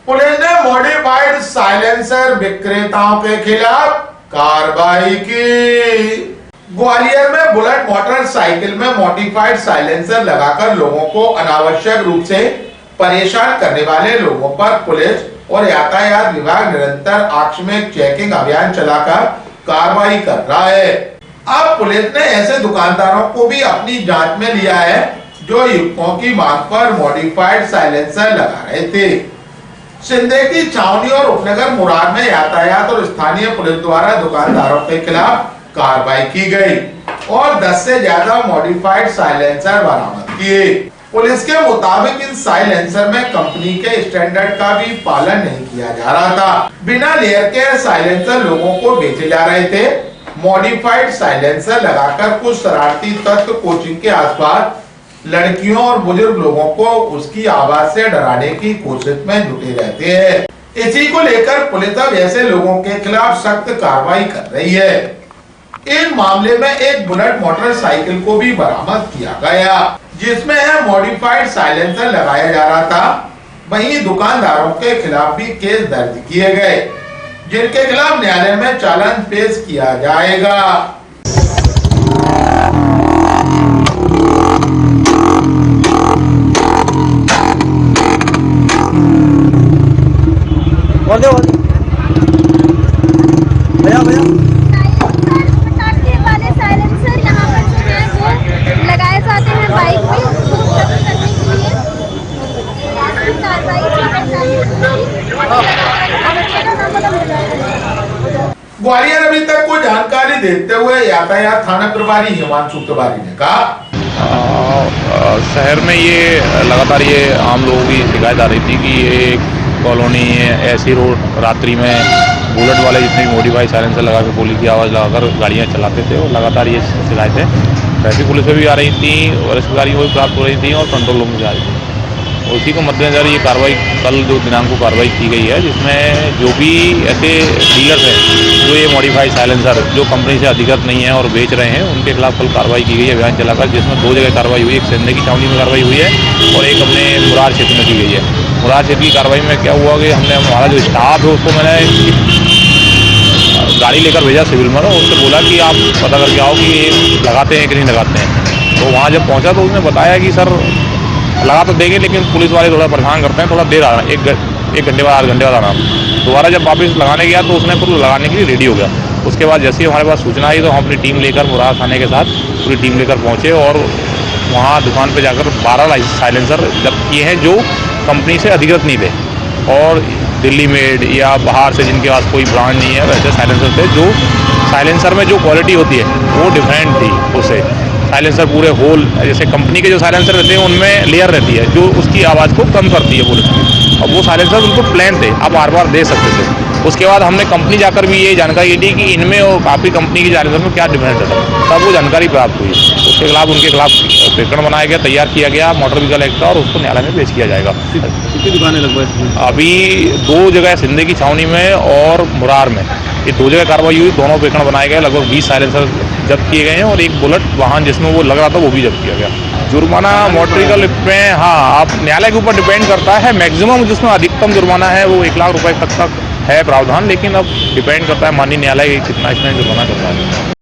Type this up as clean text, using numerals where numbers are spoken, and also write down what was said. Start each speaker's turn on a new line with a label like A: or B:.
A: Police ने modified silencer विक्रेताओं के खिलाफ कार्रवाई की। ग्वालियर में बुलेट मोटरसाइकिल में मॉडिफाइड साइलेंसर लगाकर लोगों को अनावश्यक रूप से परेशान करने वाले लोगों पर पुलिस और यातायात विभाग निरंतर आकस्मिक चेकिंग अभियान चलाकर कार्रवाई कर रहा है। अब पुलिस ने ऐसे दुकानदारों को भी अपनी जांच में लिया है जो युवकों की मांग पर मॉडिफाइड साइलेंसर लगा रहे थे। सिंधे की छावनी और उपनगर मुरार में यातायात और स्थानीय पुलिस द्वारा दुकानदारों के खिलाफ कार्रवाई की गई और 10 से ज्यादा मॉडिफाइड साइलेंसर बरामद किए। पुलिस के मुताबिक इन साइलेंसर में कंपनी के स्टैंडर्ड का भी पालन नहीं किया जा रहा था। बिना लेयर के साइलेंसर लोगों को बेचे जा रहे थे। मॉडिफाइड साइलेंसर लगाकर कुछ शरारती तत्व कोचिंग के आसपास लड़कियों और बुजुर्ग लोगों को उसकी आवाज से डराने की कोशिश में जुटे रहते हैं। इसी को लेकर पुलिस अब ऐसे लोगों के खिलाफ सख्त कार्रवाई कर रही है। इस मामले में एक बुलेट मोटरसाइकिल को भी बरामद किया गया जिसमें मॉडिफाइड साइलेंसर लगाया जा रहा था। वहीं दुकानदारों के खिलाफ भी केस दर्ज किए गए जिनके खिलाफ न्यायालय में चालान पेश किया जाएगा।
B: भैया
C: वाले साइलेंसर यहाँ पर जो है वो लगाए जाते हैं बाइक में, उसको उपलब्ध करने के लिए
A: ग्वालियर अभी तक को जानकारी देते हुए यातायात थाना प्रभारी हिमांशु तिवारी ने कहा,
D: शहर में ये लगातार ये आम लोगों की शिकायत आ रही थी कि ये कॉलोनी ऐसी रोड रात्रि में बुलेट वाले जितने भी मॉडिफाइड साइलेंसर लगा के गोली की आवाज़ लगाकर गाड़ियाँ चलाते थे और लगातार ये शिकायतें ट्रैफिक पुलिस में भी आ रही थी, वरिष्ठ अधिकारियों को भी प्राप्त हो रही थी और कंट्रोल रूम में भी आ रही थी। उसी को मद्देनजर ये कार्रवाई कल जो दिनांक को कार्रवाई की गई है जिसमें जो भी ऐसे डीलर्स हैं जो ये मॉडिफाइड साइलेंसर जो कंपनी से अधिकृत नहीं है और बेच रहे हैं उनके खिलाफ कल कार्रवाई की गई है अभियान चलाकर, जिसमें 2 जगह कार्रवाई हुई। एक सिंधे की छावनी में कार्रवाई हुई है और एक अपने मुरार क्षेत्र में की गई है। मुरार क्षेत्र की कार्रवाई में क्या हुआ कि हमने हमारा जो स्टाफ है उसको मैंने गाड़ी लेकर भेजा सिविल में और उससे बोला कि आप पता करके आओ कि ये लगाते हैं कि नहीं लगाते हैं। तो वहाँ जब पहुँचा तो उसने बताया कि सर लगा तो देंगे लेकिन पुलिस वाले थोड़ा परेशान करते हैं, थोड़ा देर आ रहा है, एक घंटे बाद 8 घंटे बाद आना। दोबारा जब वापस लगाने गया तो उसने पूरा लगाने के लिए रेडी हो गया। उसके बाद जैसे ही हमारे पास सूचना आई तो हम अपनी टीम लेकर मुरार थाने के साथ पूरी टीम लेकर पहुँचे और वहाँ दुकान पर जाकर 12 साइलेंसर जब्त किए हैं जो कंपनी से अधिकृत नहीं थे और दिल्ली मेड या बाहर से जिनके पास कोई ब्रांड नहीं है वैसे साइलेंसर थे। जो साइलेंसर में जो क्वालिटी होती है वो डिफरेंट थी। उससे साइलेंसर पूरे होल जैसे कंपनी के जो साइलेंसर रहते हैं उनमें लेयर रहती है जो उसकी आवाज़ को कम करती है पुलिस की, और वो साइलेंसर बिल्कुल प्लेन थे, आप बार बार दे सकते थे। उसके बाद हमने कंपनी जाकर भी ये जानकारी दी कि इनमें और काफ़ी कंपनी की साइलेंसर में क्या डिफरेंस है, तब वो जानकारी प्राप्त हुई। उसके खिलाफ उनके खिलाफ प्रकरण बनाया गया, तैयार किया गया मोटर व्हीकल एक्ट और उसको न्यायालय में पेश किया जाएगा।
B: कितनी दुकानें लगभग?
D: अभी 2 जगह सिंधे की छावनी में और मुरार में ये 2 जगह कार्रवाई हुई, दोनों प्रकरण बनाए गए। लगभग 20 साइलेंसर जब्त किए गए हैं और एक बुलेट वाहन जिसमें वो लग रहा था वो भी जब्त किया गया। जुर्माना मोटर व्हीकल में हाँ आप न्यायालय के ऊपर डिपेंड करता है। मैक्सिमम जिसमें अधिकतम जुर्माना है वो 1 लाख रुपए तक है प्रावधान, लेकिन अब डिपेंड करता है माननीय न्यायालय कितना इसमें जुर्माना करता है।